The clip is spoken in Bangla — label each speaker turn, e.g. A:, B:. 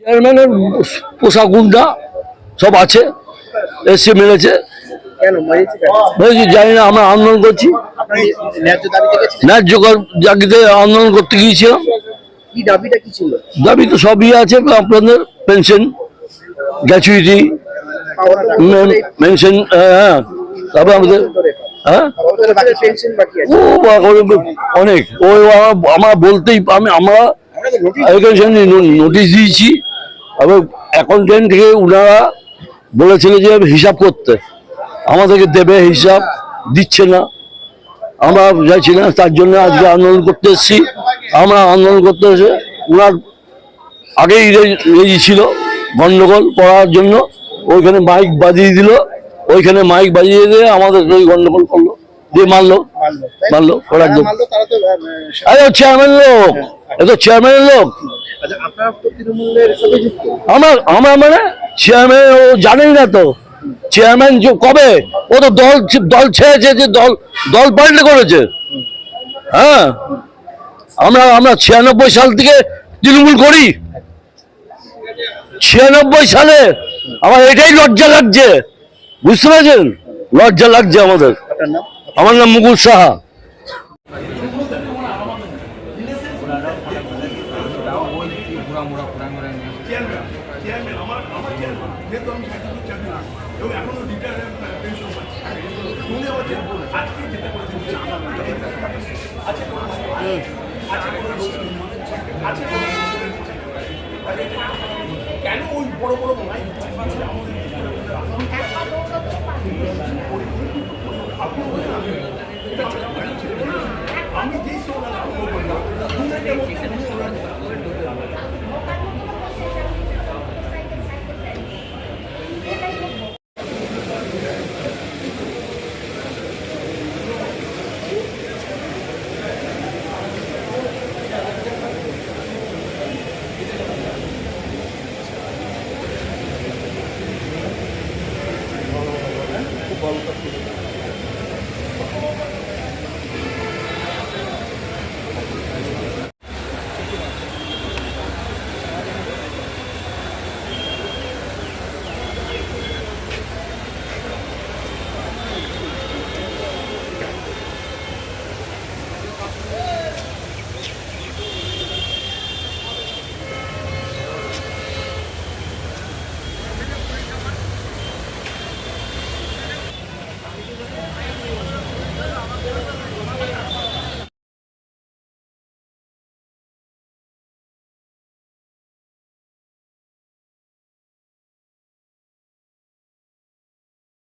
A: চেয়ারম্যানের পোশাক গুন্ডা সব আছে, এসে মিলেছে। জানি না, আমরা আন্দোলন করছি, ন্যায্য দাবিতে আন্দোলন করতে গিয়েছিলাম। দাবি তো সবই আছে, আপনাদের পেনশন, গ্র্যাচুইটি, পেনশন, হ্যাঁ, তারপরে আমাদের অনেক আমরা বলতেই আমরা নোটিশ দিয়েছি। অ্যাকাউন্টেন্ট থেকে উনারা বলেছিল যে হিসাব করতে, আমাদেরকে দেবে, হিসাব দিচ্ছে না, আমরা যাচ্ছি না। তার জন্য আজকে আন্দোলন করতে এসেছি। আমরা আন্দোলন করতে এসে উনার আগেই রেজি ছিল গন্ডগোল করার জন্য, ওইখানে মাইক বাজিয়ে দিল, ওইখানে মাইক বাজিয়ে দিয়ে আমাদের ওই গন্ডগোল করলো, দিয়ে মারলো ওরা একদম। আরে চেয়ারম্যান লোক, এত চেয়ারম্যানের লোক। আমার মানে চেয়ারম্যান ও জানেই না তো, চেয়ারম্যান যে কবে, ও তো দল ছেড়েছে, যে দল পাল্টে করেছে। হ্যাঁ, আমরা 96 সাল থেকে তৃণমূল করি। 96 সালে আমার এটাই লজ্জা লাগছে, বুঝতে পারছেন? লজ্জা লাগছে আমাদের। আমার নাম মুকুল সাহা।
B: কেন ওই বড় বড় আমি যেই